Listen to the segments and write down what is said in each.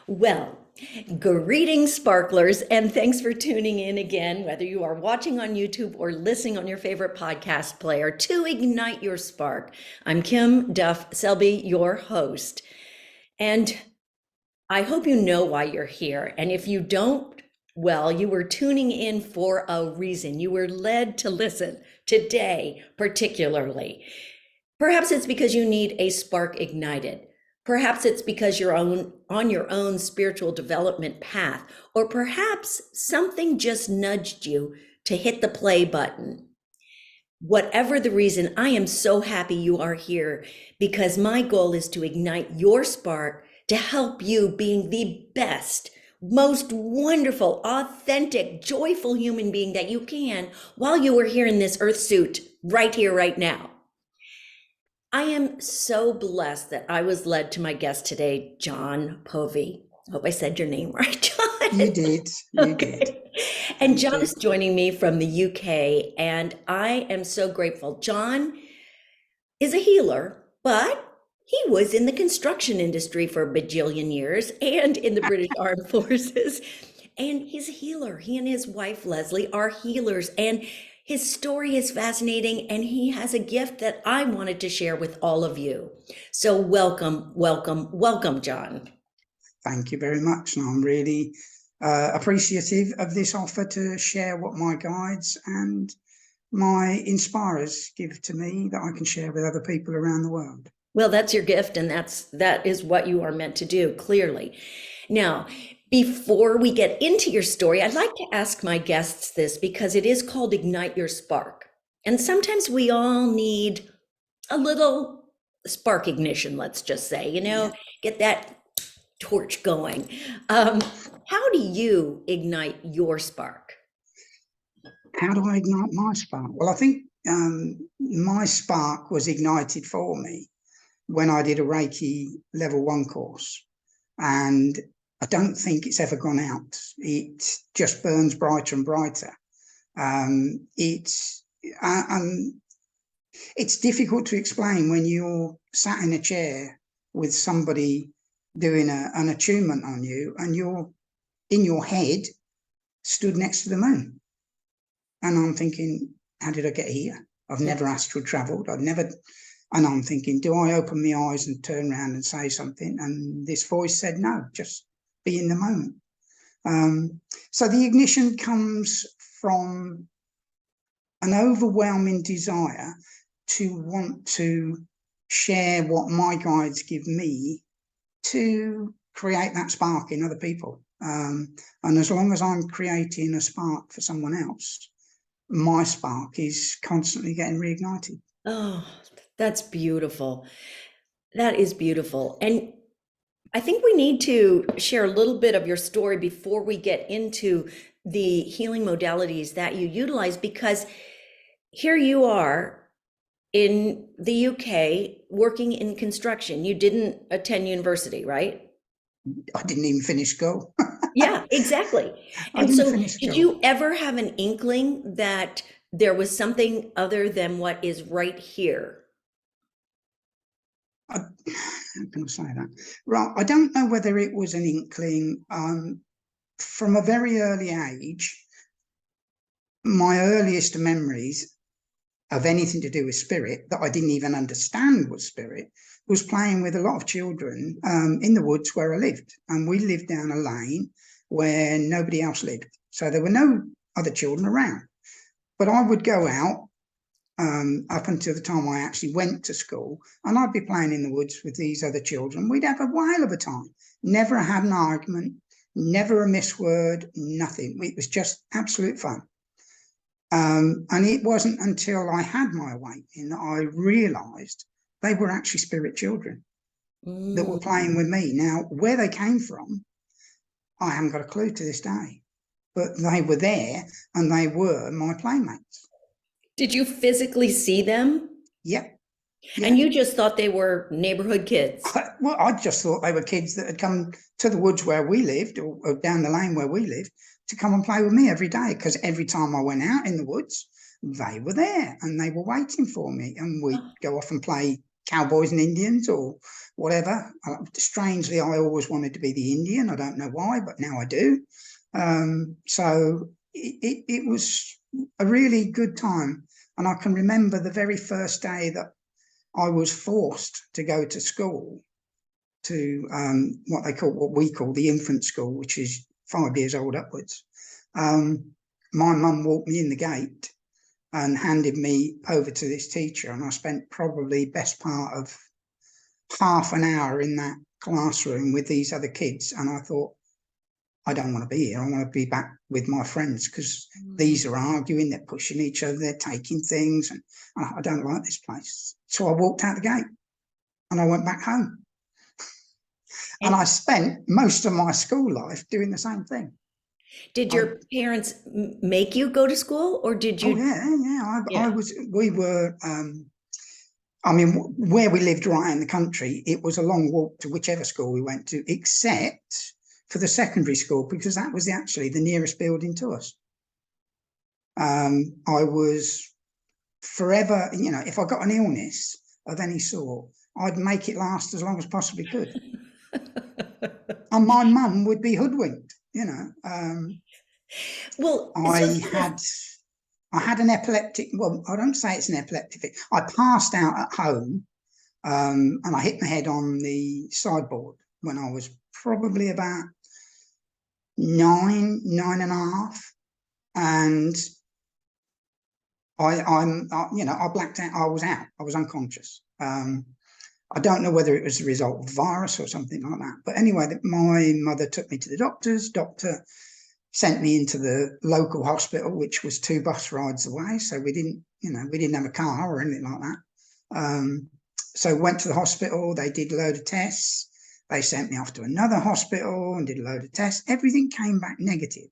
Well, greetings, sparklers, and thanks for tuning in again, whether you are watching on YouTube or listening on your favorite podcast player to Ignite Your Spark. I'm Kim Duff Selby, your host. And I hope you know why you're here. And if you don't, well, you were tuning in for a reason. You were led to listen today, particularly. Perhaps it's because you need a spark ignited. Perhaps it's because you're on your own spiritual development path, or perhaps something just nudged you to hit the play button. Whatever the reason, I am so happy you are here because my goal is to ignite your spark to help you being the best, most wonderful, authentic, joyful human being that you can while you are here in this earth suit right here, right now. I am so blessed that I was led to my guest today, John Povey. I hope I said your name right, John. You did. You did. And John is joining me from the UK, and I am so grateful. John is a healer, but he was in the construction industry for a bajillion years and in the British Armed Forces. And he's a healer. He and his wife, Leslie, are healers. And his story is fascinating, and he has a gift that I wanted to share with all of you. So welcome, welcome, welcome, John. Thank you very much. And I'm really appreciative of this offer to share what my guides and my inspirers give to me that I can share with other people around the world. Well, that's your gift, and that is what you are meant to do, clearly. Now, before we get into your story, I'd like to ask my guests this because it is called Ignite Your Spark. And sometimes we all need a little spark ignition, let's just say, get that torch going. How do you ignite your spark? How do I ignite my spark? Well, I think my spark was ignited for me when I did a Reiki level 1 course. And I don't think it's ever gone out. It just burns brighter and brighter. It's difficult to explain when you're sat in a chair with somebody doing an attunement on you, and you're in your head stood next to the moon. And I'm thinking, how did I get here? I've never astral traveled. And I'm thinking, do I open my eyes and turn around and say something? And this voice said, no, just be in the moment. So the ignition comes from an overwhelming desire to want to share what my guides give me to create that spark in other people. And as long as I'm creating a spark for someone else, my spark is constantly getting reignited. Oh, that's beautiful. That is beautiful. And I think we need to share a little bit of your story before we get into the healing modalities that you utilize, because here you are in the UK working in construction. You didn't attend university, right? I didn't even finish school. Yeah, exactly. And so did you ever have an inkling that there was something other than what is right here? How can I say that? Right, I don't know whether it was an inkling. From a very early age, my earliest memories of anything to do with spirit that I didn't even understand was spirit was playing with a lot of children in the woods where I lived. And we lived down a lane where nobody else lived. So there were no other children around. But I would go out up until the time I actually went to school, and I'd be playing in the woods with these other children. We'd have a whale of a time. Never had an argument, never a misword, nothing. It was just absolute fun. And it wasn't until I had my awakening that I realised they were actually spirit children that were playing with me. Now, where they came from, I haven't got a clue to this day. But they were there, and they were my playmates. Did you physically see them? Yep. Yeah. And you just thought they were neighborhood kids? Well, I just thought they were kids that had come to the woods where we lived, or down the lane where we lived, to come and play with me every day. Because every time I went out in the woods, they were there and they were waiting for me. And we'd go off and play cowboys and Indians or whatever. Strangely, I always wanted to be the Indian. I don't know why, but now I do. So it was a really good time. And I can remember the very first day that I was forced to go to school, to what we call the infant school, which is 5 years old upwards. My mum walked me in the gate and handed me over to this teacher, and I spent probably best part of half an hour in that classroom with these other kids. And I thought, I don't want to be here. I want to be back with my friends, because these are arguing, they're pushing each other, they're taking things, and I don't like this place. So I walked out the gate and I went back home. And I spent most of my school life doing the same thing. Did your parents make you go to school, or did you? Oh, yeah. We were, I mean, where we lived right in the country, it was a long walk to whichever school we went to, except for the secondary school, because that was actually the nearest building to us. I was forever, you know, if I got an illness of any sort, I'd make it last as long as possibly could. And my mum would be hoodwinked, you know. Well, I had an epileptic, well, I don't say it's an epileptic fit. I passed out at home, and I hit my head on the sideboard when I was probably about 9 and a half. And I blacked out. I was out. I was unconscious. I don't know whether it was the result of virus or something like that. But anyway, my mother took me to the doctors. Doctor sent me into the local hospital, which was 2 bus rides away. So we didn't have a car or anything like that. So went to the hospital. They did a load of tests. They sent me off to another hospital and did a load of tests. Everything came back negative.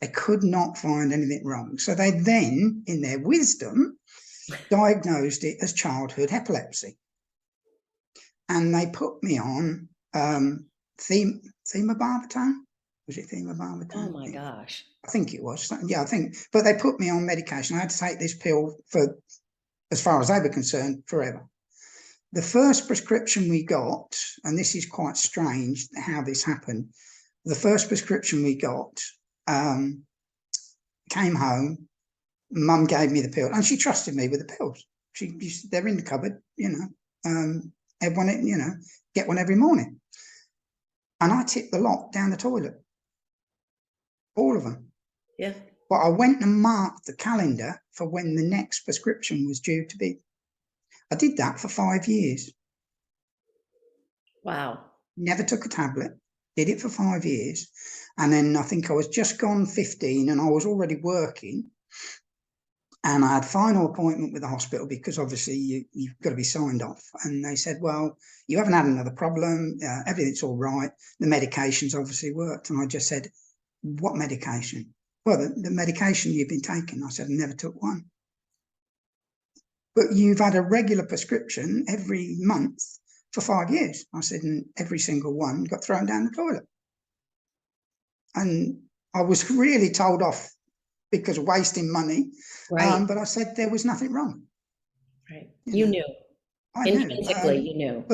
They could not find anything wrong. So they then, in their wisdom, diagnosed it as childhood epilepsy. And they put me on themabarbital. Was it themabarbital? Oh my gosh. I think it was. Yeah, I think. But they put me on medication. I had to take this pill for, as far as they were concerned, forever. The first prescription we got, and this is quite strange how this happened. The first prescription we got, came home, Mum gave me the pill, and she trusted me with the pills. They're in the cupboard, you know. Everyone, you know, get one every morning. And I tipped the lot down the toilet, all of them. Yeah. But I went and marked the calendar for when the next prescription was due to be. I did that for 5 years. Wow. Never took a tablet. Did it for 5 years. And then I think I was just gone 15 and I was already working. And I had final appointment with the hospital because obviously you've got to be signed off. And they said, well, you haven't had another problem. Everything's all right. The medications obviously worked. And I just said, what medication? Well, the medication you've been taking. I said, I never took one. But you've had a regular prescription every month for 5 years. I said, and every single one got thrown down the toilet. And I was really told off because of wasting money. Right. But I said there was nothing wrong. Right. You knew. I knew. Intrinsically, you knew.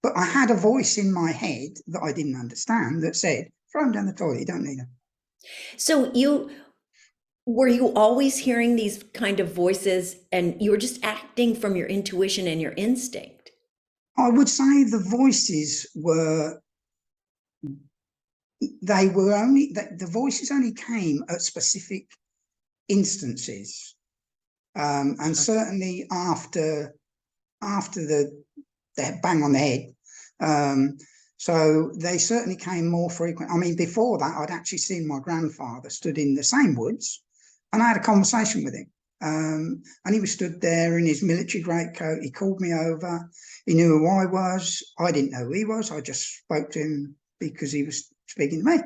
But I had a voice in my head that I didn't understand that said, throw them down the toilet, you don't need them. So were you always hearing these kind of voices and you were just acting from your intuition and your instinct? I would say the voices were, the voices only came at specific instances. And certainly after the bang on the head. So they certainly came more frequent. I mean, before that, I'd actually seen my grandfather stood in the same woods and I had a conversation with him. And he was stood there in his military greatcoat. He called me over. He knew who I was. I didn't know who he was. I just spoke to him because he was speaking to me.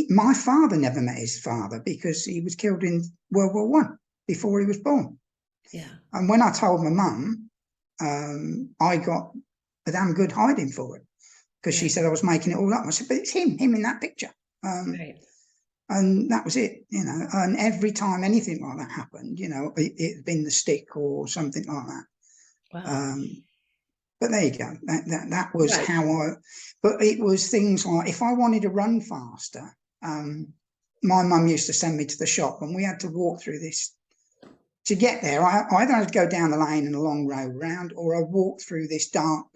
My father never met his father because he was killed in World War I before he was born. Yeah. And when I told my mum, I got a damn good hiding for it because she said I was making it all up. I said, but it's him in that picture. Right. And that was it, you know. And every time anything like that happened, you know, it'd been the stick or something like that. Wow. But there you go. That was Right. how I. But it was things like if I wanted to run faster, my mum used to send me to the shop, and we had to walk through this. To get there, I either had to go down the lane and a long road round, or I walked through this dark,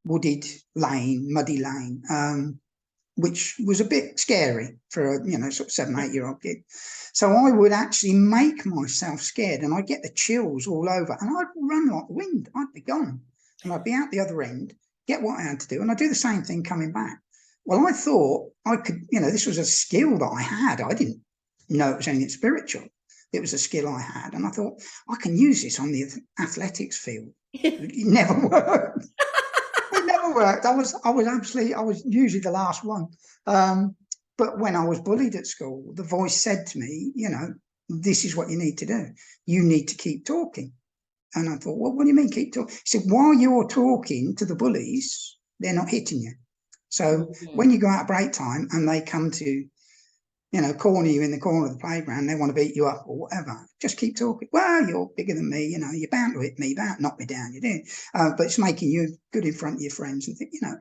wooded lane, muddy lane, which was a bit scary for a, you know, sort of 7, 8-year-old kid. So I would actually make myself scared, and I'd get the chills all over, and I'd run like the wind. I'd be gone, and I'd be out the other end, get what I had to do, and I'd do the same thing coming back. Well, I thought I could, you know, this was a skill that I had. I didn't know it was anything spiritual. It was a skill I had, and I thought I can use this on the athletics field. It never worked. It never worked. I was usually the last one. But when I was bullied at school, the voice said to me, you know, this is what you need to do. You need to keep talking. And I thought, well, what do you mean keep talking? He said, while you're talking to the bullies, they're not hitting you. So when you go out at break time and they come to, you know, corner you in the corner of the playground, they want to beat you up or whatever, just keep talking. Well, you're bigger than me, you know, you're bound to hit me, bound to knock me down, you do. But it's making you good in front of your friends and think, you know,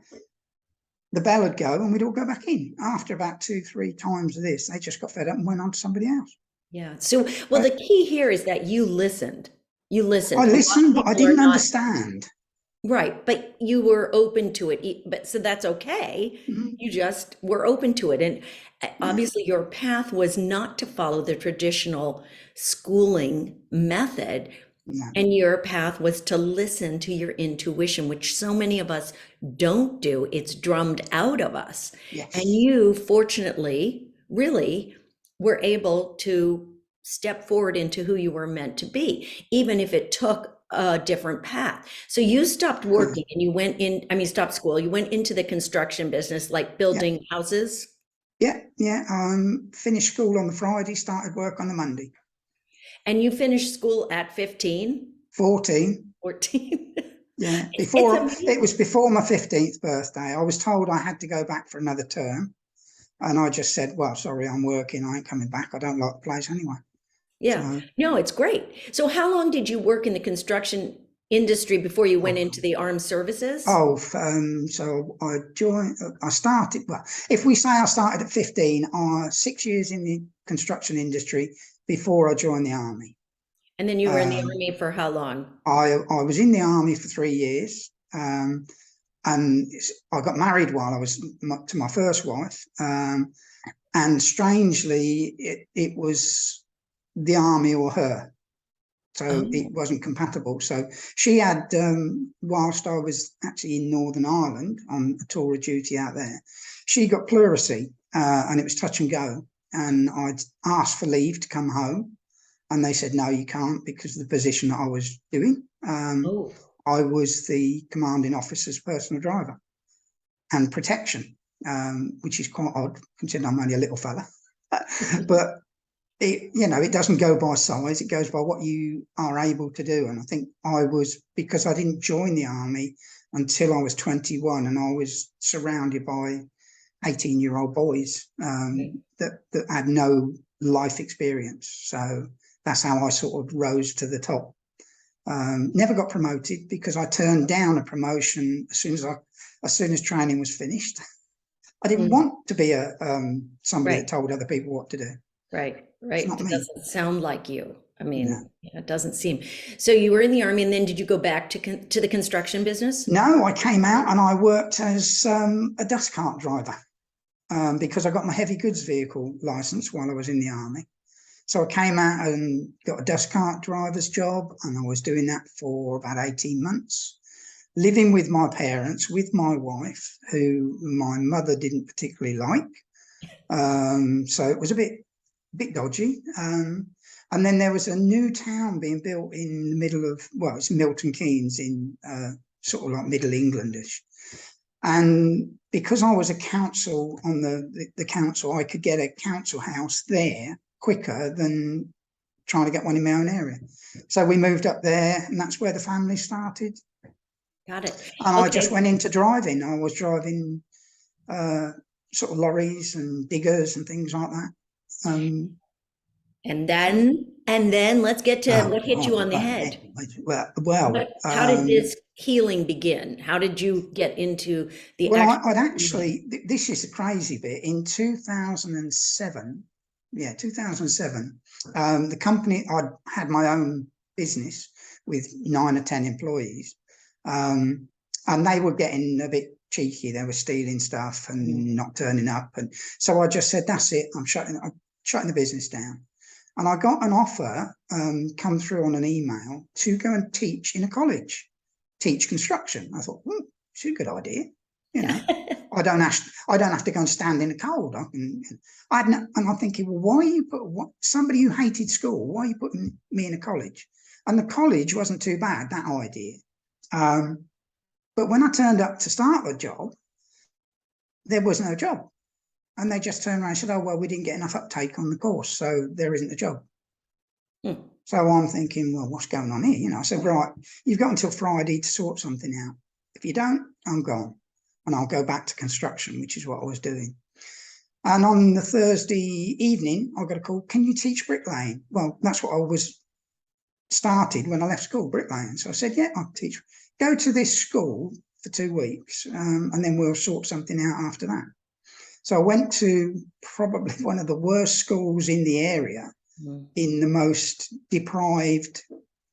the bell would go and we'd all go back in. After about 2, 3 times of this, they just got fed up and went on to somebody else. Yeah. So, well, the key here is that you listened. You listened. I A lot listened, of but I people are didn't not. understand. Right, but you were open to it. But so that's okay. Mhm. You just were open to it. And Yeah, obviously your path was not to follow the traditional schooling method. no, And your path was to listen to your intuition, which so many of us don't do. It's drummed out of us. And yes. you, fortunately, really were able to step forward into who you were meant to be, even if it took a different path. So you stopped working and you went in, I mean, stopped school, you went into the construction business, like Yeah, building houses. yeah. Finished school on the Friday, started work on the Monday. And you finished school at 15, 14. 14. Yeah, It's it was amazing. before my 15th birthday. I was told I had to go back for another term, and I just said, "Well, sorry, I'm working. I ain't coming back. I don't like the place anyway." Yeah, So, no, it's great. So how long did you work in the construction industry before you went into oh, the armed services? so I joined. I started. Well, if we say I started at 15, 6 years in the construction industry before I joined the army. And then you were in the Um, army for how long? I was in the army for 3 years. And I got married while I was to my first wife. And strangely, it was the army or her. So it Oh, wasn't compatible. So she had, whilst I was actually in Northern Ireland on a tour of duty out there, she got pleurisy and it was touch and go. And I'd asked for leave to come home. And they said, no, you can't because of the position that I was doing. oh, I was the commanding officer's personal driver and protection, which is quite odd considering I'm only a little fella. But it doesn't go by size; it goes by what you are able to do. And I think I was, because I didn't join the army until I was 21, and I was surrounded by 18-year-old boys that had no life experience. So that's how I sort of rose to the top. Never got promoted because I turned down a promotion as soon as training was finished. I didn't mm, want to be somebody right, that told other people what to do. right, It's right. not It me. doesn't sound like you. I No, mean, yeah, it doesn't seem. So you were in the army, and then did you go back to the construction business? no. I came out and I worked as a dust cart driver because I got my heavy goods vehicle license while I was in the army. So I came out and got a dust cart driver's job, and I was doing that for about 18 months. Living with my parents, with my wife, who my mother didn't particularly like. So it was a bit dodgy. And then there was a new town being built in the middle of, well, it's Milton Keynes in sort of like Middle Englandish. And because I was a council on the council, I could get a council house there quicker than trying to get one in my own area. So we moved up there, and that's where the family started. Got it. And I just Okay. went into driving. I was driving sort of lorries and diggers and things like that. And then let's get to what hit you on the head. How did this healing begin? How did you get into the I'd actually, this is the crazy bit, in 2007, the company, I'd had my own business with 9 or 10 employees, and they were getting a bit cheeky. They were stealing stuff and not turning up, and so I just said, that's it, I'm shutting the business down. And I got an offer come through on an email to go and teach in a college, teach construction. I thought, it's a good idea. You know, I don't have to go and stand in the cold. And I'm thinking, well, why are you somebody who hated school? Why are you putting me in a college? And the college wasn't too bad, that idea. But when I turned up to start the job, there was no job. And they just turned around and said, oh, well, we didn't get enough uptake on the course, so there isn't a job. So I'm thinking, well, what's going on here? You know, I said, right, you've got until Friday to sort something out. If you don't, I'm gone. And I'll go back to construction, which is what I was doing. And on the Thursday evening, I got a call, can you teach bricklaying? Well, that's what I was started when I left school, bricklaying. So I said, yeah, I'll teach. Go to this school for 2 weeks, and then we'll sort something out after that. So I went to probably one of the worst schools in the area, in the most deprived,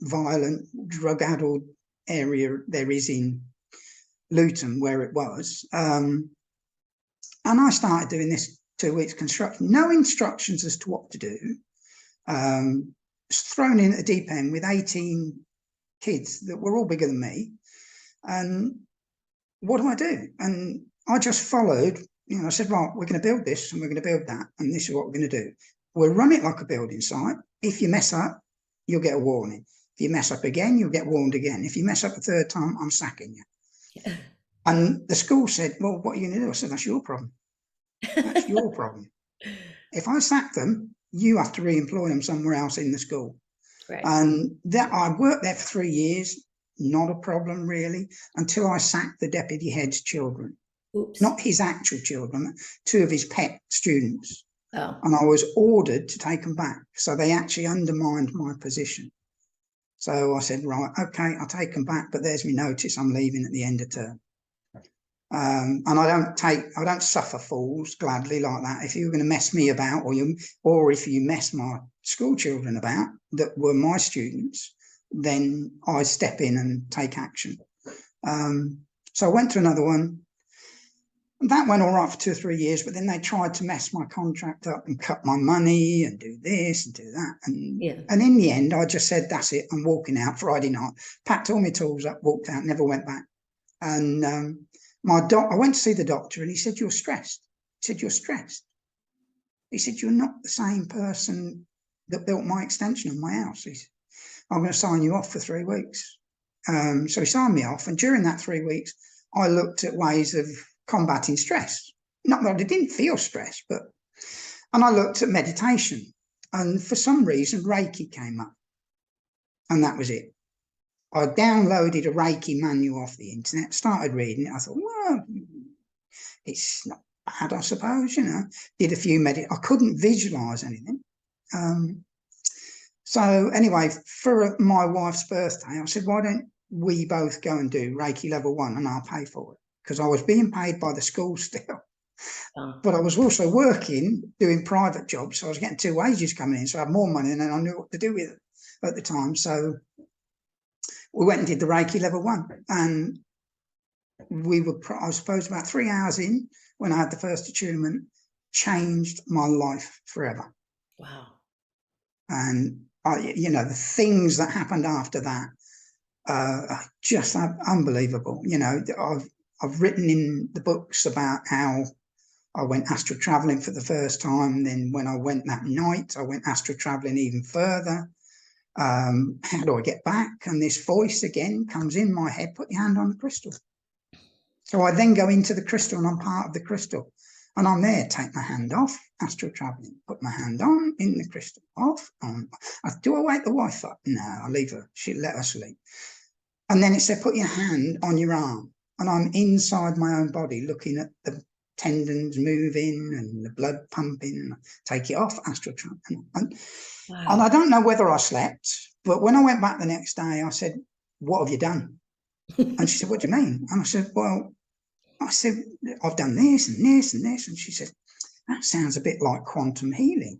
violent, drug-addled area there is in Luton, where it was. And I started doing this 2 weeks construction, no instructions as to what to do. Thrown in at the deep end with 18 kids that were all bigger than me. And what do I do? And I just followed. You know, I said, right, we're going to build this and we're going to build that. And this is what we're going to do. We'll run it like a building site. If you mess up, you'll get a warning. If you mess up again, you'll get warned again. If you mess up a third time, I'm sacking you. Yeah. And the school said, well, what are you going to do? I said, that's your problem. That's your problem. If I sack them, you have to re-employ them somewhere else in the school. Right. And that I worked there for 3 years, not a problem really, until I sacked the deputy head's children. Oops. Not his actual children, 2 of his pet students. Oh. And I was ordered to take them back. So they actually undermined my position. So I said, right, okay, I'll take them back, but there's my notice, I'm leaving at the end of term. And I don't suffer fools gladly like that. If you're going to mess me about, or if you mess my school children about that were my students, then I step in and take action. So I went to another one. That went all right for 2 or 3 years, but then they tried to mess my contract up and cut my money and do this and do that. And in the end, I just said, that's it, I'm walking out Friday night, packed all my tools up, walked out, never went back. And I went to see the doctor and he said, you're stressed. He said, you're stressed. He said, you're not the same person that built my extension on my house. He said, I'm going to sign you off for 3 weeks. So he signed me off. And during that 3 weeks, I looked at ways of combating stress. Not that I didn't feel stress, and I looked at meditation, and for some reason Reiki came up, and that was it. I downloaded a Reiki manual off the internet, started reading it. I thought, well, it's not bad, I suppose, you know. Did a few I couldn't visualize anything. So anyway, for my wife's birthday, I said, why don't we both go and do Reiki level 1 and I'll pay for it? Because I was being paid by the school still, but I was also working, doing private jobs. So I was getting 2 wages coming in. So I had more money than I knew what to do with it at the time. So we went and did the Reiki level 1. And I was supposed about 3 hours in when I had the first attunement, changed my life forever. Wow. And, the things that happened after that are just unbelievable. You know, I've written in the books about how I went astral traveling for the first time. Then when I went that night, I went astral traveling even further. How do I get back? And this voice again comes in my head, put your hand on the crystal. So I then go into the crystal and I'm part of the crystal. And I'm there, take my hand off, astral traveling, put my hand on, in the crystal, off, on. Do I wake the wife up? No, I leave her. She'll let her sleep. And then it said, put your hand on your arm. And I'm inside my own body looking at the tendons moving and the blood pumping, and I take it off, astral travel. And Wow. I don't know whether I slept, but when I went back the next day, I said, "What have you done?" And she said, "What do you mean?" And I said, "Well," I said, "I've done this and this and this." And she said, "That sounds a bit like quantum healing."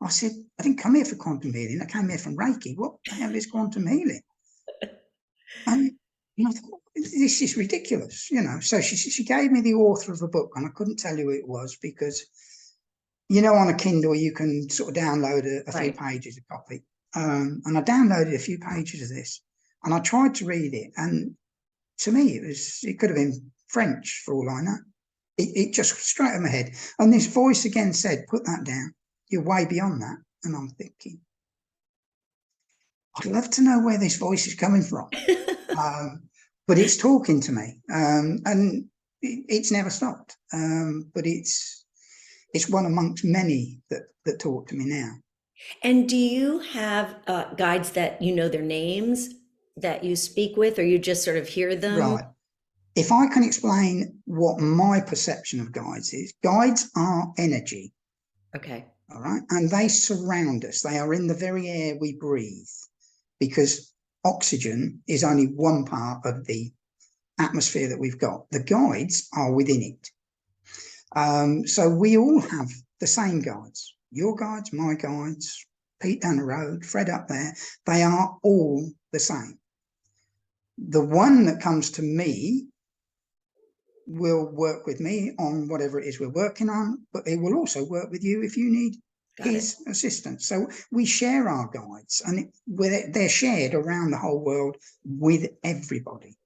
I said, "I didn't come here for quantum healing. I came here from Reiki. What the hell is quantum healing?" And I thought, this is ridiculous, So she gave me the author of a book, and I couldn't tell you who it was because, on a Kindle, you can sort of download a few Right. pages of copy. And I downloaded a few pages of this, and I tried to read it. And to me, it could have been French for all I know. It just straight in my head. And this voice again said, "Put that down. You're way beyond that." And I'm thinking, I'd love to know where this voice is coming from. But it's talking to me, and it's never stopped. But it's one amongst many that talk to me now. And do you have guides that you know their names that you speak with, or you just sort of hear them? Right. If I can explain what my perception of guides is, guides are energy. Okay. All right. And they surround us. They are in the very air we breathe, because oxygen is only one part of the atmosphere that we've got. The guides are within it. So we all have the same guides. Your guides, my guides, Pete down the road, Fred up there. They are all the same. The one that comes to me will work with me on whatever it is we're working on, but it will also work with you if you need his assistance. So we share our guides, and they're shared around the whole world with everybody.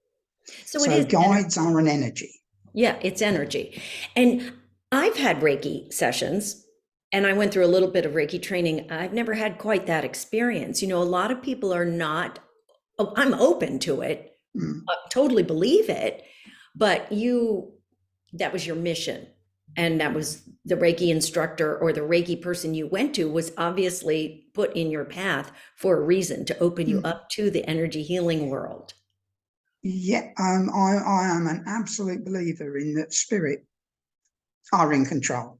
So it is guides are an energy. Yeah, it's energy. And I've had Reiki sessions, and I went through a little bit of Reiki training. I've never had quite that experience. A lot of people are not, I'm open to it, totally believe it, but that was your mission. And that was the Reiki instructor or the Reiki person you went to was obviously put in your path for a reason, to open you up to the energy healing world. Yeah, I am an absolute believer in that spirit are in control.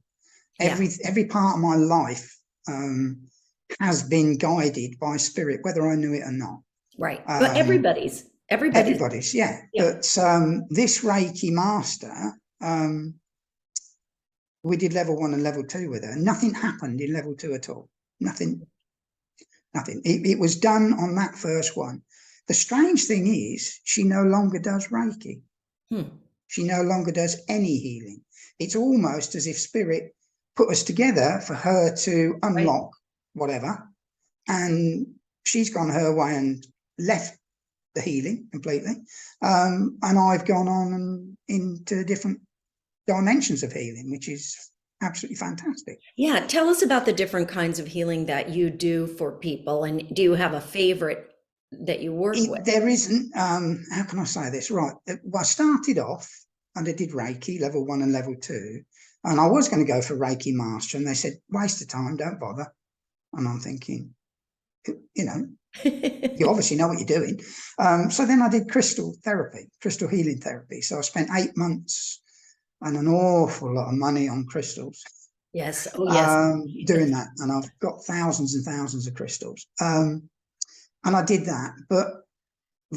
Yeah. Every part of my life has been guided by spirit, whether I knew it or not. Right. But everybody's. Yeah. But this Reiki master, we did level 1 and level 2 with her. Nothing happened in level 2 at all. Nothing. It was done on that first one. The strange thing is, she no longer does Reiki. She no longer does any healing. It's almost as if spirit put us together for her to unlock whatever. And she's gone her way and left the healing completely. And I've gone on and into different dimensions of healing, which is absolutely fantastic. Yeah. Tell us about the different kinds of healing that you do for people. And do you have a favorite that you work with? There isn't, how can I say this? Right. Well, I started off and I did Reiki level 1 and level 2. And I was going to go for Reiki master. And they said, waste of time, don't bother. And I'm thinking, you obviously know what you're doing. So then I did crystal healing therapy. So I spent 8 months and an awful lot of money on crystals. Yes. Oh, yes. Doing that. And I've got thousands and thousands of crystals. And I did that. But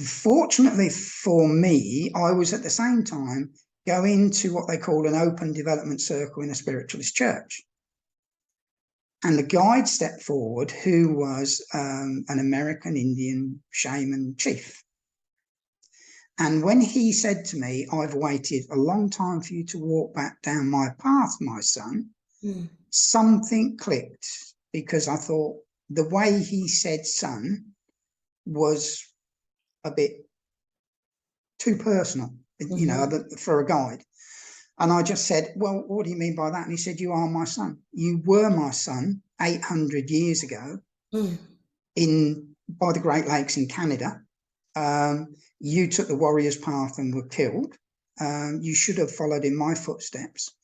fortunately for me, I was at the same time going to what they call an open development circle in a spiritualist church. And the guide stepped forward, who was an American Indian shaman chief. And when he said to me, "I've waited a long time for you to walk back down my path, my son," something clicked, because I thought the way he said son was a bit too personal, for a guide. And I just said, "Well, what do you mean by that?" And he said, "You are my son. You were my son 800 years ago by the Great Lakes in Canada. You took the warrior's path and were killed. You should have followed in my footsteps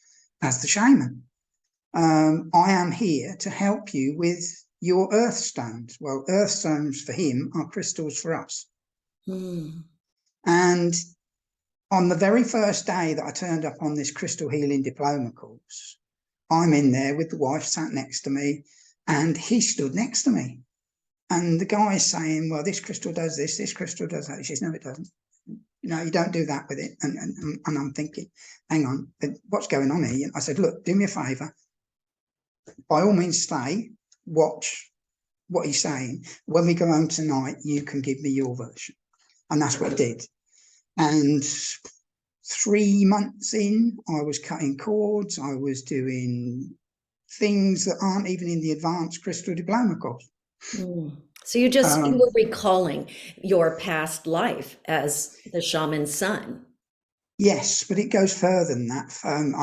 as the shaman. I am here to help you with your earth stones." Well, earth stones for him are crystals for us. And on the very first day that I turned up on this crystal healing diploma course, I'm in there with the wife sat next to me, and he stood next to me. And the guy is saying, well, this crystal does this crystal does that. She says, no, it doesn't. No, you don't do that with it. And I'm thinking, hang on, what's going on here? I said, look, do me a favour. By all means, stay, watch what he's saying. When we go home tonight, you can give me your version. And that's what he did. And 3 months in, I was cutting cords. I was doing things that aren't even in the advanced crystal diploma course. So you were recalling your past life as the shaman's son. Yes, but it goes further than that. And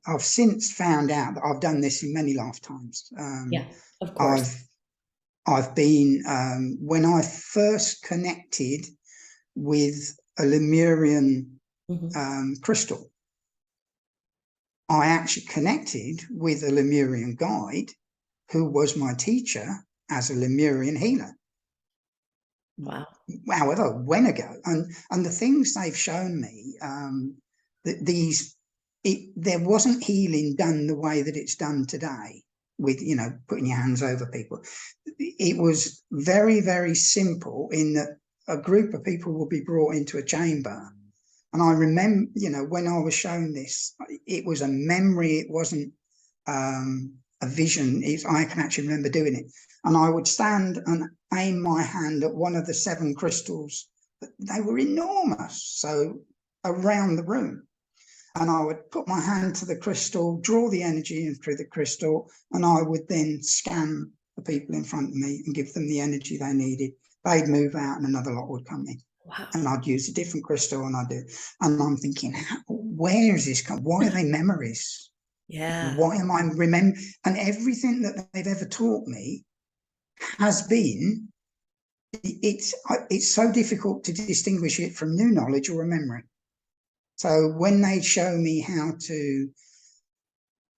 I've since found out that I've done this in many lifetimes. Yeah, of course. I've been, when I first connected with a Lemurian crystal, I actually connected with a Lemurian guide who was my teacher as a Lemurian healer. Wow. However, when ago, and the things they've shown me, that there wasn't healing done the way that it's done today, with putting your hands over people. It was very, very simple in that a group of people would be brought into a chamber, and I remember, when I was shown this, it was a memory. It wasn't a vision. I can actually remember doing it. And I would stand and aim my hand at one of the 7 crystals. They were enormous, so around the room. And I would put my hand to the crystal, draw the energy in through the crystal, and I would then scan the people in front of me and give them the energy they needed. They'd move out and another lot would come in. Wow. And I'd use a different crystal, and and I'm thinking, where is this come? Why are they memories? Yeah. Why am I remembering? And everything that they've ever taught me has been, it's so difficult to distinguish it from new knowledge or a memory. So when they show me how to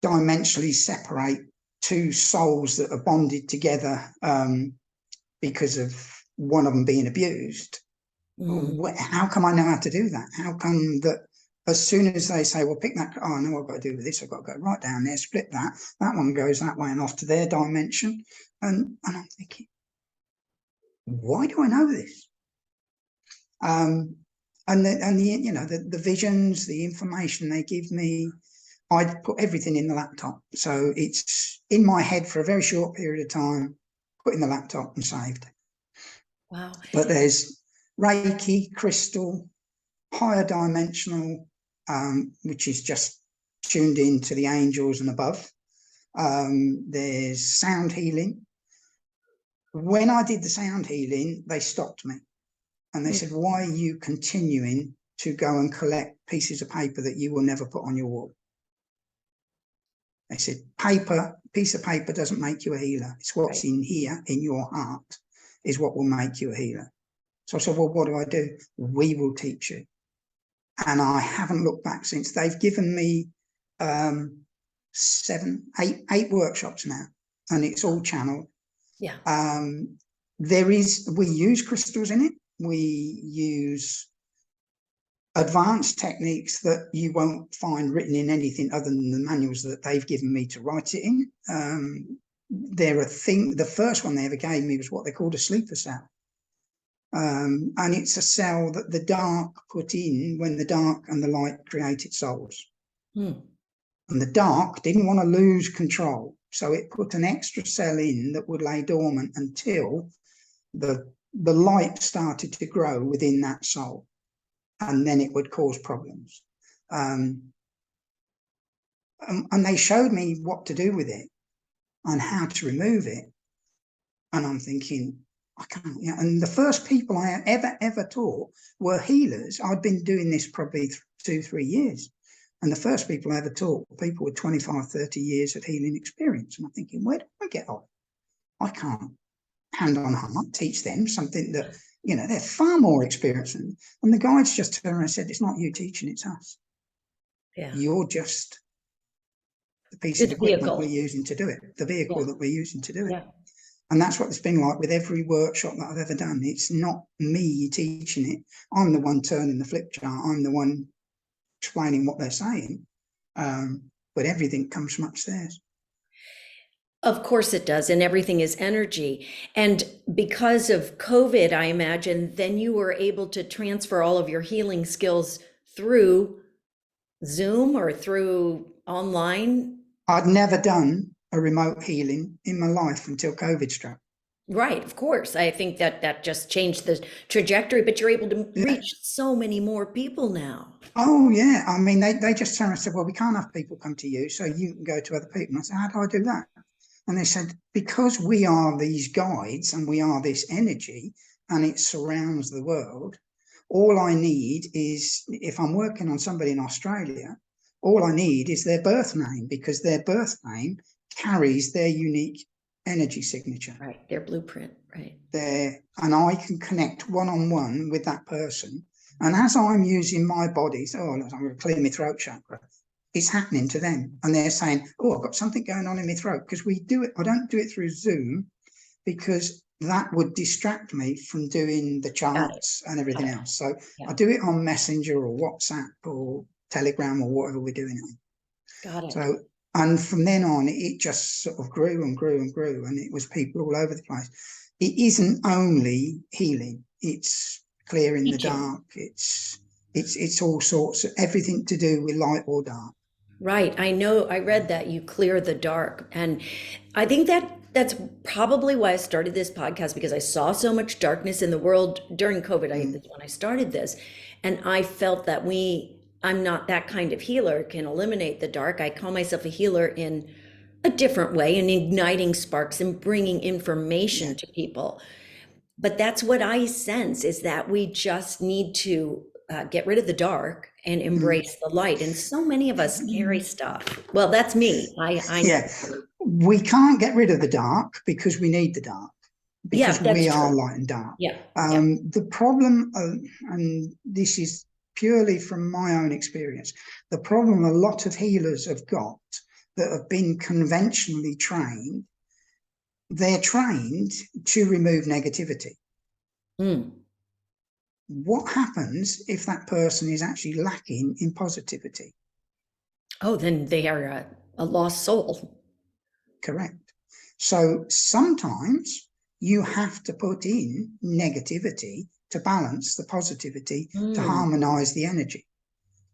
dimensionally separate 2 souls that are bonded together because of one of them being abused, how come I know how to do that? How come that as soon as they say, well, pick that, I know what I've got to do with this, I've got to go right down there, split that one goes that way and off to their dimension. And I'm thinking, why do I know this? And the visions, the information they give me, I'd put everything in the laptop. So it's in my head for a very short period of time, put in the laptop and saved. Wow. But there's Reiki, crystal, higher dimensional, which is just tuned in to the angels and above. There's sound healing. When I did the sound healing, they stopped me and they said, why are you continuing to go and collect pieces of paper that you will never put on your wall? They said, piece of paper doesn't make you a healer. It's what's in here, in your heart, is what will make you a healer. So I said, well, what do? We will teach you. And I haven't looked back since. They've given me 8 workshops now, and it's all channeled. Yeah. We use crystals in it. We use advanced techniques that you won't find written in anything other than the manuals that they've given me to write it in. The first one they ever gave me was what they called a sleeper cell. And it's a cell that the dark put in when the dark and the light created souls. And the dark didn't want to lose control, so it put an extra cell in that would lay dormant until the light started to grow within that soul, and then it would cause problems. And they showed me what to do with it and how to remove it. And I'm thinking, I can't. And the first people I ever taught were healers. I'd been doing this probably 2-3 years. And the first people I ever taught were people with 25, 30 years of healing experience. And I'm thinking, where do I get off? I can't hand on heart teach them something that, they're far more experienced. And the guides just turned around and said, it's not you teaching, it's us. Yeah. You're just the piece of equipment we're using to do it, the vehicle that we're using to do it. And that's what it's been like with every workshop that I've ever done. It's not me teaching it. I'm the one turning the flip chart. I'm the one explaining what they're saying. But everything comes from upstairs. Of course it does, and everything is energy. And because of COVID, I imagine, then you were able to transfer all of your healing skills through Zoom or through online. I'd never done a remote healing in my life until COVID struck. Right, of course. I think that just changed the trajectory, but you're able to reach so many more people now. Oh, yeah. I mean, they just turned and said, well, we can't have people come to you, so you can go to other people. And I said, how do I do that? And they said, because we are these guides and we are this energy and it surrounds the world, all I need is, if I'm working on somebody in Australia, all I need is their birth name, because their birth name carries their unique energy signature. Right, their blueprint, right. And I can connect one-on-one with that person. And as I'm using my body, I'm going to clear my throat chakra, it's happening to them. And they're saying, oh, I've got something going on in my throat. Because we do it, I don't do it through Zoom, because that would distract me from doing the charts and everything else. So I do it on Messenger or WhatsApp or Telegram or whatever we're doing it on. Got it. So, and from then on, it just sort of grew and grew and grew, and it was people all over the place. It isn't only healing; it's clearing the dark. It's all sorts of everything to do with light or dark. Right. I know. I read that you clear the dark, and I think that's probably why I started this podcast, because I saw so much darkness in the world during COVID. That's when I started this, and I felt that I'm not that kind of healer can eliminate the dark. I call myself a healer in a different way, in igniting sparks and bringing information to people. But that's what I sense, is that we just need to get rid of the dark and embrace the light. And so many of us carry stuff. Well, that's me. Yeah, we can't get rid of the dark because we need the dark, because we are light and dark. The problem, and this is purely from my own experience, the problem a lot of healers have got that have been conventionally trained, they're trained to remove negativity. What happens if that person is actually lacking in positivity? Oh, then they are a lost soul. Correct. So sometimes you have to put in negativity to balance the positivity, to harmonize the energy.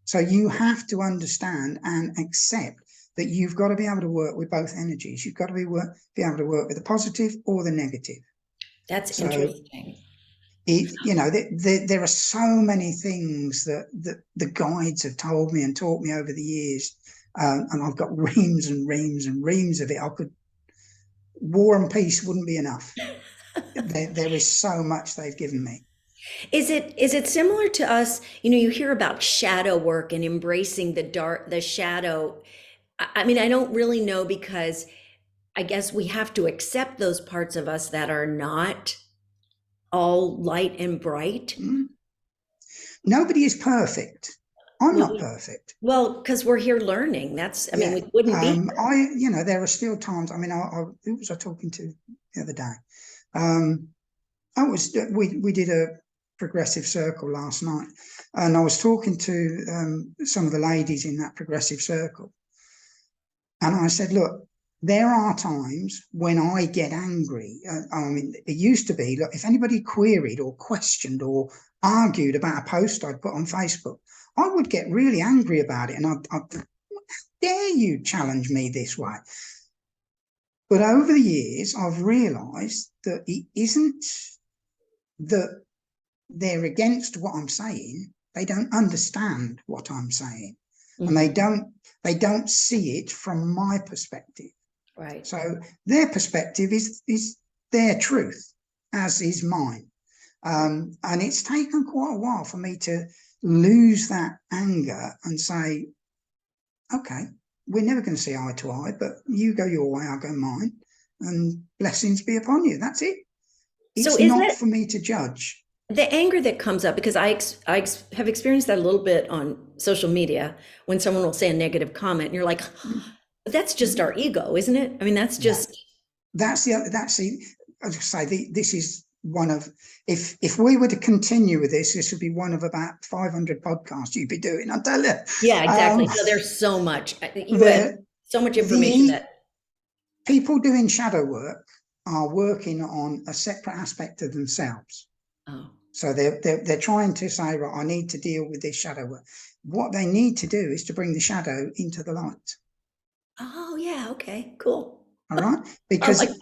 So you have to understand and accept that you've got to be able to work with both energies. You've got to be able to work with the positive or the negative. That's interesting. There are so many things that the guides have told me and taught me over the years, and I've got reams and reams and reams of it. War and peace wouldn't be enough. There is so much they've given me. Is it similar to us? You hear about shadow work and embracing the dark, the shadow. I mean, I don't really know, because I guess we have to accept those parts of us that are not all light and bright. Nobody is perfect. I'm not perfect. Well, because we're here learning. We wouldn't be. There are still times. I mean, who was I talking to the other day? We did a progressive circle last night, and I was talking to some of the ladies in that progressive circle, and I said, look, there are times when I get angry. It used to be, look, if anybody queried or questioned or argued about a post I'd put on Facebook, I would get really angry about it, and I'd how dare you challenge me this way? But over the years, I've realised that it isn't that they're against what I'm saying. They don't understand what I'm saying, and they don't see it from my perspective. Right. So their perspective is their truth, as is mine. And it's taken quite a while for me to lose that anger and say, okay, we're never going to see eye to eye, but you go your way, I'll go mine, and blessings be upon you. That's it. It's not for me to judge. The anger that comes up, because I have experienced that a little bit on social media, when someone will say a negative comment and you're like, that's just our ego, isn't it? I mean, that's just. That's the as I say, this is one of, if we were to continue with this would be one of about 500 podcasts you'd be doing, I tell you. Yeah, exactly. So there's so much. You have The, so much information the that. people doing shadow work are working on a separate aspect of themselves. Oh. So they're trying to say, right, I need to deal with this shadow work. What they need to do is to bring the shadow into the light. Oh, yeah. Okay, cool. All right. I Because like that.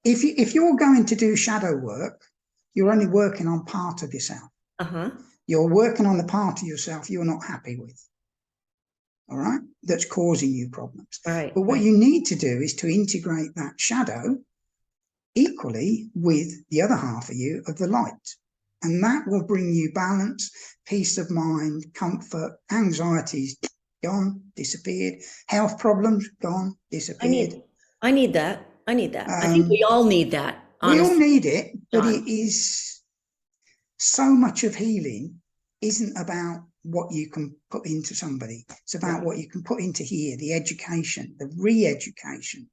if you're going to do shadow work, you're only working on part of yourself. Uh-huh. You're working on the part of yourself you're not happy with. All right. That's causing you problems. Right, But what right. you need to do is to integrate that shadow equally with the other half of you of the light. And that will bring you balance, peace of mind, comfort, anxieties gone, disappeared, health problems gone, I disappeared. need I need that. I need that. I think we all need that, We all honestly, need it, but John. it is so much of healing isn't about what you can put into somebody. It's about Right. what you can put into here, the education, the re-education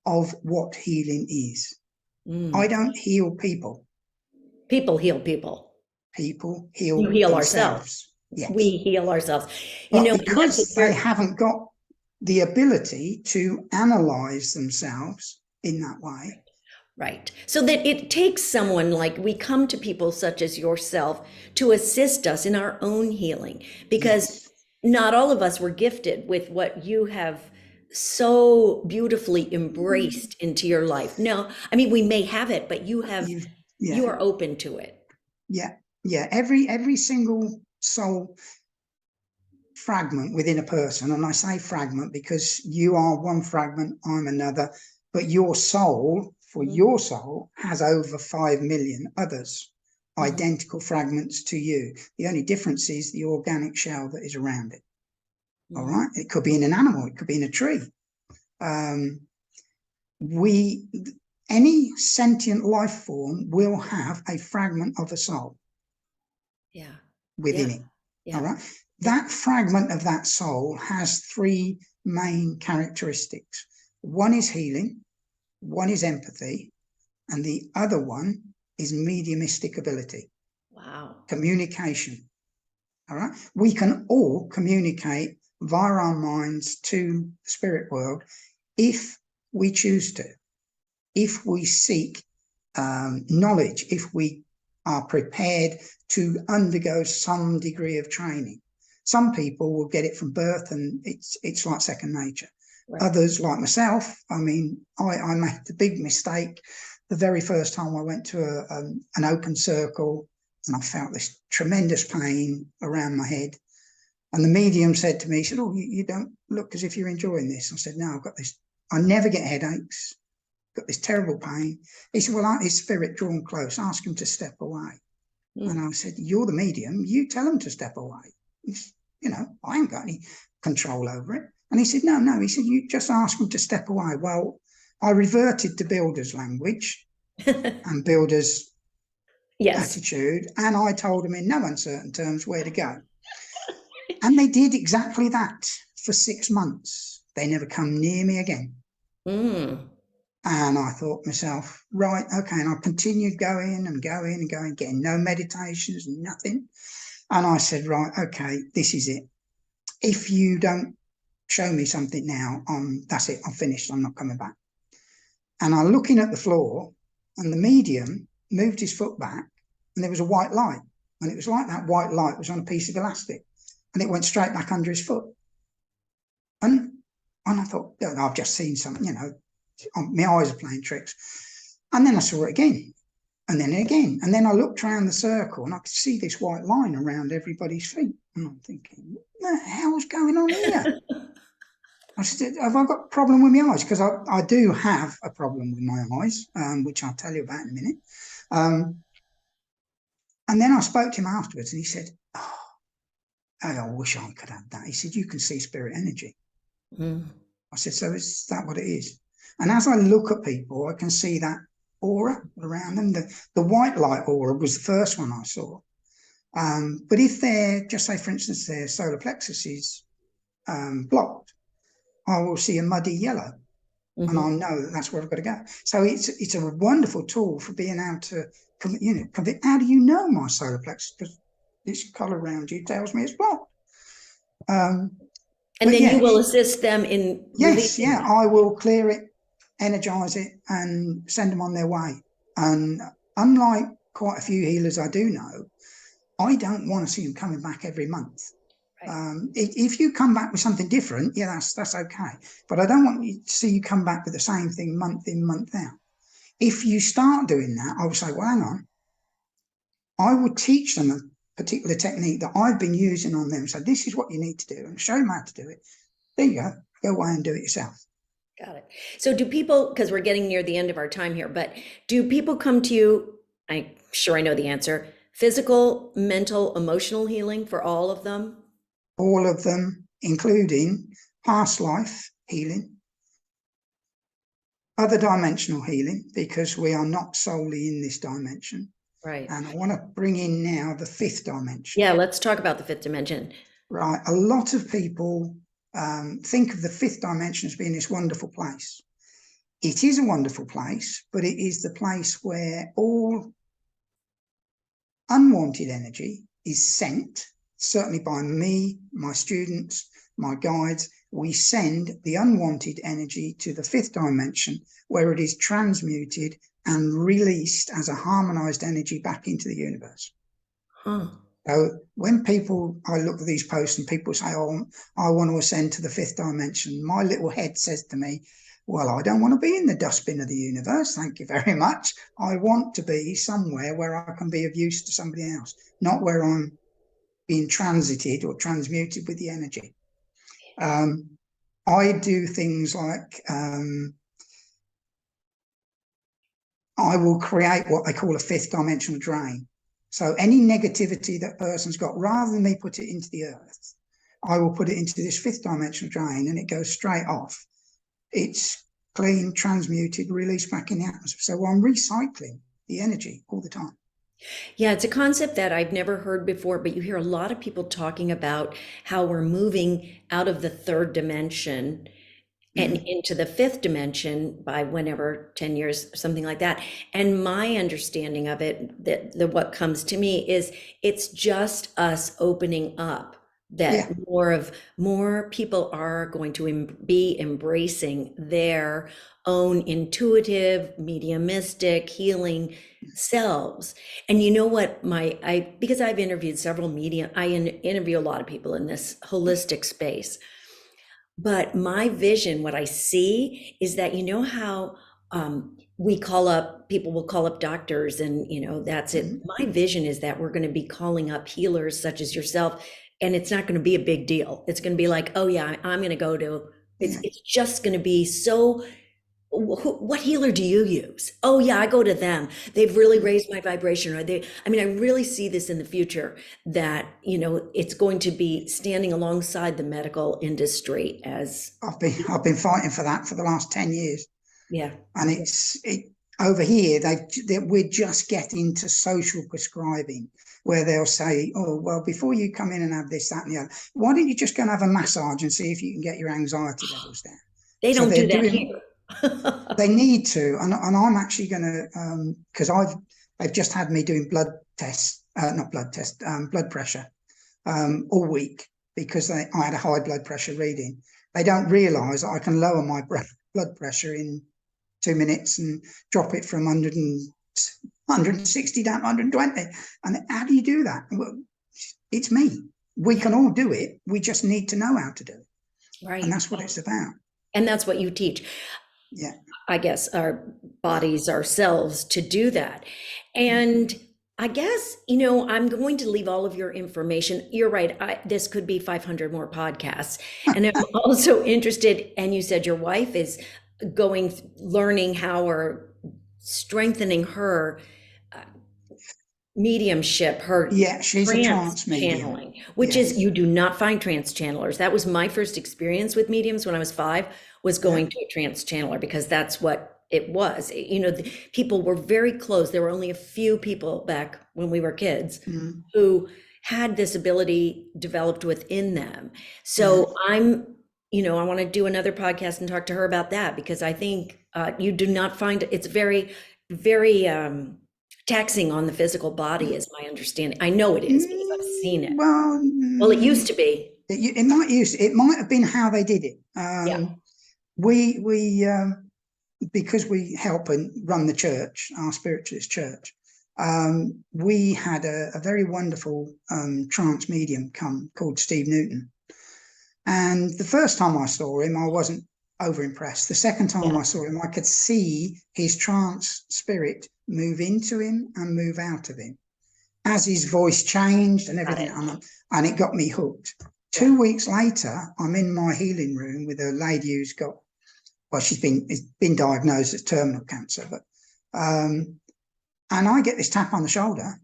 of what healing is. I Mm. don't heal people. People heal people. People You heal heal ourselves. themselves. Yes. We heal ourselves. But And that's a because they very haven't got the ability to analyze themselves in that way. right. So that it takes someone like we come to people such as yourself to assist us in our own healing because Yes. not all of us were gifted with what you have so beautifully embraced into your life. No, I mean we may have it, but You've, you yeah, are open to it. yeah, yeah. Every single soul fragment within a person, and I say fragment because you are one fragment, I'm another, but your soul, for Mhm, your soul, has over 5 million others, mhm, identical fragments to you. The only difference is the organic shell that is around it. All mhm. right. It could be in an animal, it could be in a tree. We any sentient life form will have a fragment of a soul Yeah. within Yeah. it. All Yeah. right. Yeah. That fragment of that soul has three main characteristics. One is healing, one is empathy, and the other one is mediumistic ability, Wow. communication. All right. We can all communicate via our minds to the spirit world if we choose to, if we seek knowledge, if we are prepared to undergo some degree of training. Some people will get it from birth and it's like second nature. Right. Others, like myself, I mean, I made the big mistake the very first time I went to an open circle and I felt this tremendous pain around my head. And the medium said to me, he said, oh, you don't look as if you're enjoying this. I said, no, I've got this. I never get headaches, got this terrible pain. He said, well, his spirit drawn close, ask him to step away. And Mm. I said, you're the medium, you tell him to step away. I ain't got any control over it. And he said, no, he said, you just ask him to step away. Well, I reverted to builder's language and builder's Yes. attitude, and I told him in no uncertain terms where to go. And they did exactly that for 6 months. They never come near me again. Mm. And I thought myself, right, okay. And I continued going and going and going, getting no meditations, nothing. And I said, right, okay, this is it. If you don't show me something now, that's it. I'm finished. I'm not coming back. And I'm looking at the floor, and the medium moved his foot back, and there was a white light. And it was like that white light was on a piece of elastic, and it went straight back under his foot. And I thought, oh, I've just seen something, my eyes are playing tricks. And then I saw it again, and then again. And then I looked around the circle and I could see this white line around everybody's feet. And I'm thinking, what the hell's going on here? I said, have I got a problem with my eyes? Because I do have a problem with my eyes, which I'll tell you about in a minute. And then I spoke to him afterwards and he said, oh, I wish I could have that. He said, you can see spirit energy. Mm. I said, so is that what it is? And as I look at people, I can see that aura around them. The white light aura was the first one I saw. But if they're, just say, for instance, their solar plexus is blocked, I will see a muddy yellow. and I know that's where I've got to go. So it's a wonderful tool for being able to, how do you know my solar plexus? Because this colour around you tells me it's blocked. And but then you will yes, assist them in releasing that. I will clear it, energize it, and send them on their way. And unlike quite a few healers I do know, I don't want to see them coming back every month. Right. If you come back with something different, yeah, that's okay. But I don't want you to see you come back with the same thing month in, month out. If you start doing that, I would say, well, hang on. I would teach them a particular technique that I've been using on them. So this is what you need to do, and show them how to do it. There you go. Go away and do it yourself. Got it. So do people, because we're getting near the end of our time here, but do people come to you, I'm sure I know the answer, physical, mental, emotional healing for all of them? All of them, including past life healing, other dimensional healing, because we are not solely in this dimension. Right. And I want to bring in now the fifth dimension. Yeah, let's talk about the fifth dimension. Right. A lot of people think of the fifth dimension as being this wonderful place. It is a wonderful place, but it is the place where all unwanted energy is sent, certainly by me, my students, my guides. We send the unwanted energy to the fifth dimension, where it is transmuted and released as a harmonized energy back into the universe. So when I look at these posts and people say, oh, I want to ascend to the fifth dimension, my little head says to me, well, I don't want to be in the dustbin of the universe. Thank you very much. I want to be somewhere where I can be of use to somebody else, not where I'm being transited or transmuted with the energy. I do things like I will create what I call a fifth dimensional drain. So any negativity that person's got, rather than me put it into the earth, I will put it into this fifth dimensional drain, and it goes straight off. It's clean, transmuted, released back in the atmosphere. So I'm recycling the energy all the time. Yeah, it's a concept that I've never heard before, but you hear a lot of people talking about how we're moving out of the third dimension and into the fifth dimension by whenever, 10 years, something like that. And my understanding of it, that what comes to me is it's just us opening up, that more people are going to be embracing their own intuitive, mediumistic, healing selves. And you know what, because I've interviewed several medium, I interview a lot of people in this holistic space. But my vision, what I see is that, you know how people will call up doctors, and that's it. My vision is that we're going to be calling up healers such as yourself, and it's not going to be a big deal. It's going to be like, oh yeah, I'm going to go to, it's just going to be so, what healer do you use? Oh yeah, I go to them. They've really raised my vibration. I really see this in the future, that, it's going to be standing alongside the medical industry as. I've been fighting for that for the last 10 years. Yeah. And over here, we're just getting to social prescribing, where they'll say, oh, well, before you come in and have this, that, and the other, why don't you just go and have a massage and see if you can get your anxiety levels down? They don't do that here. They need to, and I'm actually going to, because they've just had me doing blood pressure all week, because I had a high blood pressure reading. They don't realise that I can lower my blood pressure in 2 minutes and drop it from 160 down to 120. And how do you do that? Well, it's me. We can all do it. We just need to know how to do it. Right. And that's what it's about. And that's what you teach. Yeah. I guess our bodies, ourselves, to do that. And I guess, I'm going to leave all of your information. You're right. This could be 500 more podcasts. And I'm also interested, and you said your wife is learning how, or strengthening her mediumship, she's a trance channeling, which is, you do not find trance channelers. That was my first experience with mediums when I was 5, was going to a trance channeler, because that's what it was. The people were very close. There were only a few people back when we were kids who had this ability developed within them. So I'm I want to do another podcast and talk to her about that, because I think you do not find it's very, very taxing on the physical body, is my understanding. I know it is because I've seen it. Well, Well, it used to be. it might have been how they did it. Yeah. We because we help and run the church, our Spiritualist Church, we had a very wonderful trance medium come called Steve Newton. And the first time I saw him, I wasn't over impressed. The second time I saw him, I could see his trance spirit move into him and move out of him as his voice changed and everything. And it got me hooked. 2 weeks later, I'm in my healing room with a lady who's got, well, she's been diagnosed as terminal cancer, but and I get this tap on the shoulder,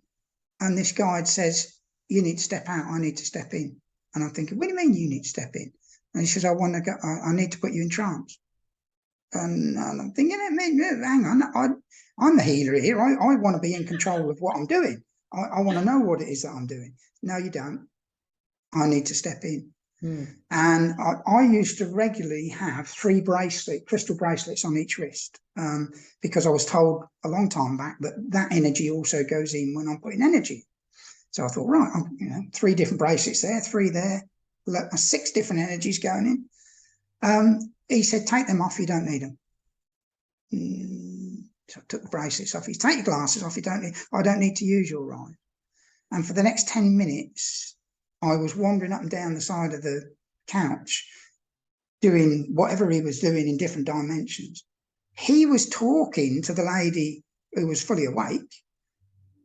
and this guide says, "You need to step out. I need to step in." And I'm thinking, "What do you mean you need to step in?" And he says, "I want to go. I need to put you in trance." And I'm thinking, "Hang on, I'm the healer here. I want to be in control of what I'm doing. I want to know what it is that I'm doing." "No, you don't. I need to step in." And I used to regularly have 3 crystal bracelets on each wrist, because I was told a long time back that energy also goes in when I'm putting energy. So I thought, right, 3 different bracelets there, 3 there, 6 different energies going in. He said, "Take them off, you don't need them." So I took the bracelets off. He said, "Take your glasses off, I don't need to use your eyes." And for the next 10 minutes, I was wandering up and down the side of the couch, doing whatever he was doing in different dimensions. He was talking to the lady who was fully awake,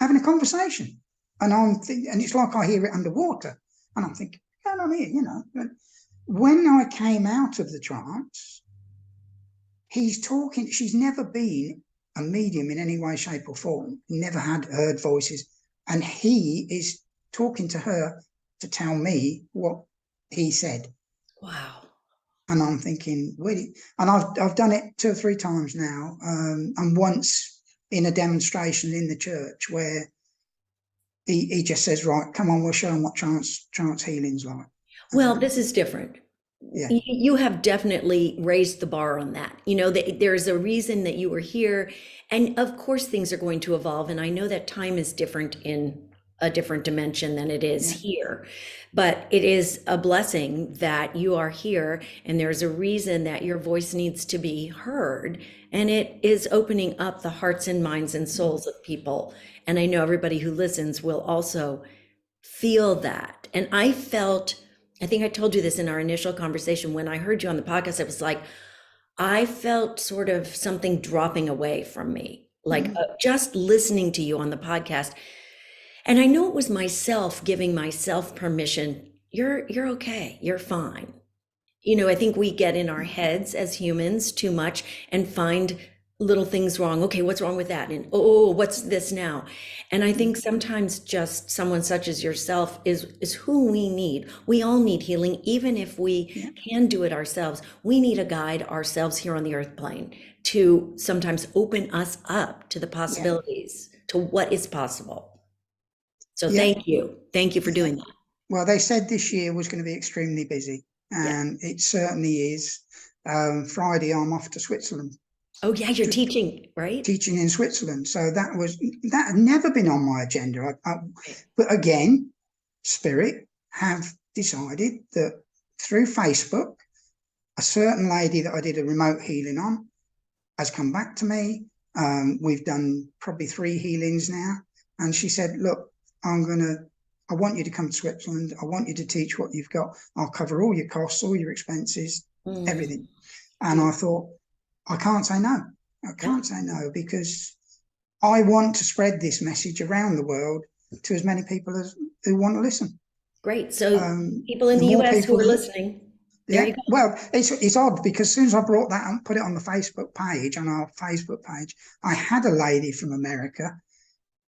having a conversation. And I'm thinking, and it's like I hear it underwater. And I'm thinking, "What's going on here?" But when I came out of the trance, he's talking. She's never been a medium in any way, shape, or form. Never had heard voices. And he is talking to her to tell me what he said. Wow. And I'm thinking, really? And I've done it 2 or 3 times now, and once in a demonstration in the church where he just says, "Right, come on, we'll show them what trance healing's like." Well, this is different. Yeah. You have definitely raised the bar on that. There's a reason that you were here. And of course, things are going to evolve. And I know that time is different in a different dimension than it is here. But it is a blessing that you are here. And there's a reason that your voice needs to be heard. And it is opening up the hearts and minds and souls of people. And I know everybody who listens will also feel that. And I think I told you this in our initial conversation. When I heard you on the podcast, it was like, I felt sort of something dropping away from me, like just listening to you on the podcast. And I know it was myself giving myself permission. You're okay. You're fine. I think we get in our heads as humans too much and find little things wrong. Okay, what's wrong with that? And what's this now? And I think sometimes just someone such as yourself is who we need. We all need healing, even if we can do it ourselves. We need a guide ourselves here on the earth plane to sometimes open us up to the possibilities, to what is possible. So thank you. Thank you for doing that. Well, they said this year was going to be extremely busy, and it certainly is. Friday, I'm off to Switzerland. Oh yeah, you're teaching, right? Teaching in Switzerland. So that had never been on my agenda. But again, Spirit have decided that through Facebook, a certain lady that I did a remote healing on has come back to me. We've done probably 3 healings now. And she said, "Look, I want you to come to Switzerland. I want you to teach what you've got. I'll cover all your costs, all your expenses, everything." And I thought, I can't say no. I can't say no, because I want to spread this message around the world to as many people as who want to listen. Great. So people in the US who are listening, there you go. Well, it's odd, because as soon as I brought that and put it on the Facebook page, on our Facebook page, I had a lady from America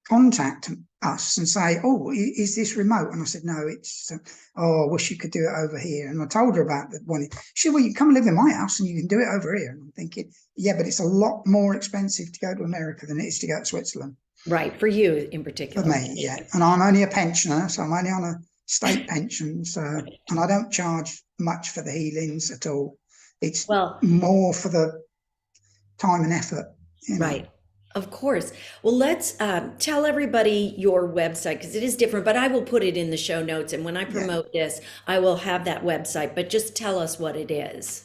contact us and say, "Oh, is this remote?" And I said, "No, it's I wish you could do it over here." And I told her about that one. She said, "Well, you can come live in my house and you can do it over here." And I'm thinking, yeah, but it's a lot more expensive to go to America than it is to go to Switzerland. Right, for you in particular. For me, yeah. And I'm only a pensioner, so I'm only on a state pensions, and I don't charge much for the healings at all. It's Well, more for the time and effort, you know. right. Of course. Well, let's tell everybody your website because it is different, but I will put it in the show notes. And when I Yeah. promote this, I will have that website, but just tell us what it is.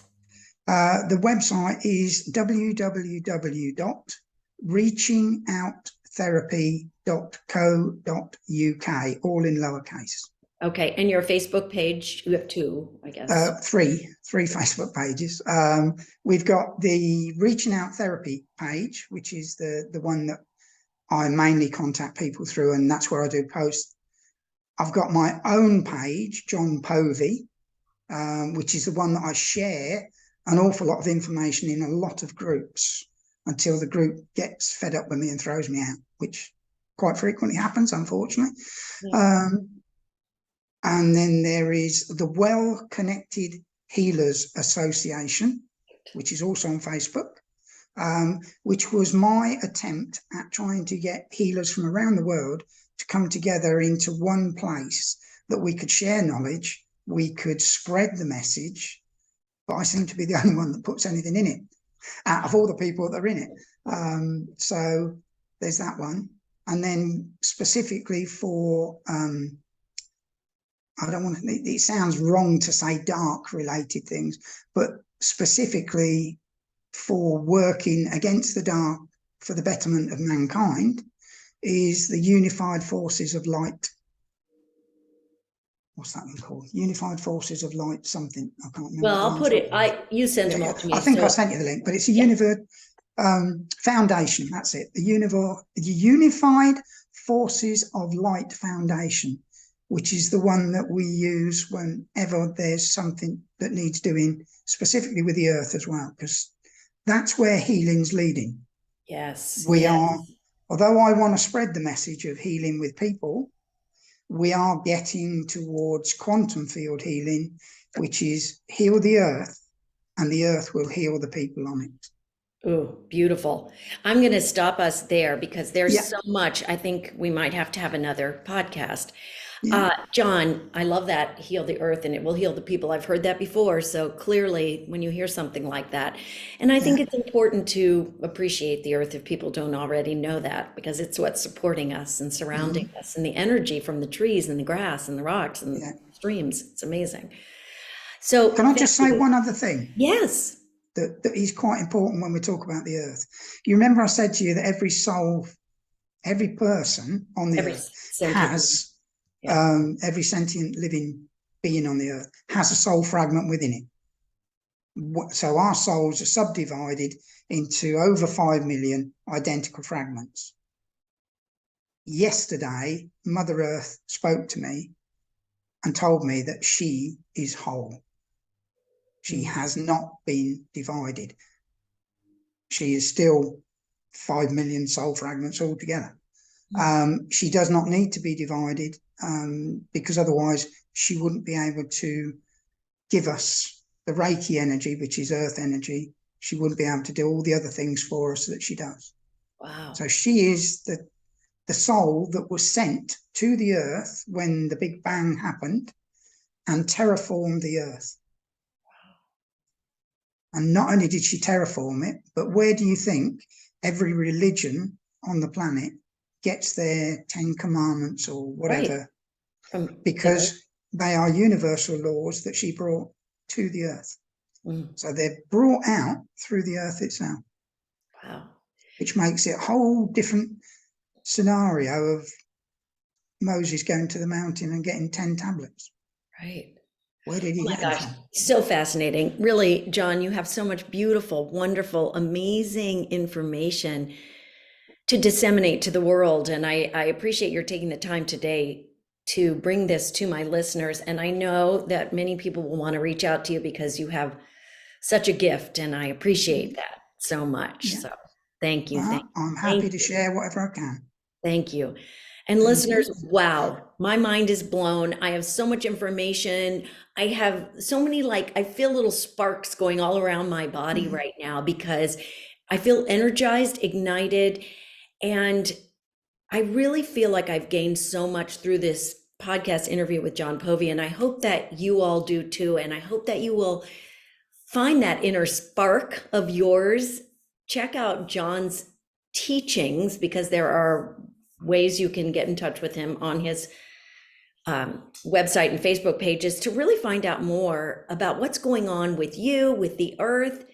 The website is www.reachingoutTherapy.co.uk, all in lowercase. Okay. And your Facebook page, you have two, I guess. Three Facebook pages. We've got the Reaching Out Therapy page, which is the one that I mainly contact people through, and that's where I do posts. I've got my own page, John Povey, which is the one that I share an awful lot of information in a lot of groups until the group gets fed up with me and throws me out, which quite frequently happens, unfortunately. Yeah. And then there is the Well Connected Healers Association, which is also on Facebook, which was my attempt at trying to get healers from around the world to come together into one place that we could share knowledge, we could spread the message, but I seem to be the only one that puts anything in it out of all the people that are in it. So there's that one. And then specifically for, I don't want to, it sounds wrong to say dark related things, but specifically for working against the dark for the betterment of mankind is the Unified Forces of Light. What's that one called? Unified Forces of Light something. I can't remember. Well, I'll put it, you sent them all to me. I think I sent you the link, but it's a Foundation, that's it. The Unified Forces of Light Foundation, which is the one that we use whenever there's something that needs doing, specifically with the earth as well, because that's where healing's leading. Yes. We are, although I want to spread the message of healing with people, we are getting towards quantum field healing, which is heal the earth and the earth will heal the people on it. Oh, beautiful. I'm going to stop us there because there's so much. I think we might have to have another podcast. John, I love that. Heal the earth and it will heal the people. I've heard that before. So clearly, when you hear something like that, and I think it's important to appreciate the earth if people don't already know that, because it's what's supporting us and surrounding us, and the energy from the trees and the grass and the rocks and the streams. It's amazing. So, can I just say one other thing? Yes. That is quite important when we talk about the earth. You remember I said to you that every soul, every person on the earth has, every sentient living being on the earth has a soul fragment within it. So our souls are subdivided into over 5 million identical fragments. Yesterday, Mother Earth spoke to me and told me that she is whole. She has not been divided. She is still 5 million soul fragments altogether. She does not need to be divided because otherwise she wouldn't be able to give us the Reiki energy, which is earth energy. She wouldn't be able to do all the other things for us that she does. Wow. So she is the soul that was sent to the earth when the Big Bang happened and terraformed the earth. And not only did she terraform it, but where do you think every religion on the planet gets their 10 commandments or whatever? Right. Because they are universal laws that she brought to the earth. So they're brought out through the earth itself. Wow. Which makes it a whole different scenario of Moses going to the mountain and getting 10 tablets. Right. Where did he get them from? So fascinating. Really, John, you have so much beautiful, wonderful, amazing information to disseminate to the world. And I appreciate your taking the time today to bring this to my listeners. And I know that many people will want to reach out to you because you have such a gift, and I appreciate that so much. So thank you. I'm happy to share whatever I can. Thank you. And listeners, wow, my mind is blown. I have so much information. I have so many, I feel little sparks going all around my body right now because I feel energized, ignited, and I really feel like I've gained so much through this podcast interview with John Povey, and I hope that you all do too. And I hope that you will find that inner spark of yours. Check out John's teachings, because there are ways you can get in touch with him on his website and Facebook pages to really find out more about what's going on with you, with the earth.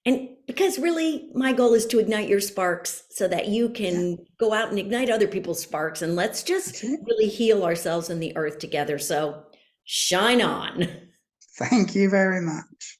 And because really my goal is to ignite your sparks so that you can go out and ignite other people's sparks, and let's just really heal ourselves and the earth together. So shine on. Thank you very much.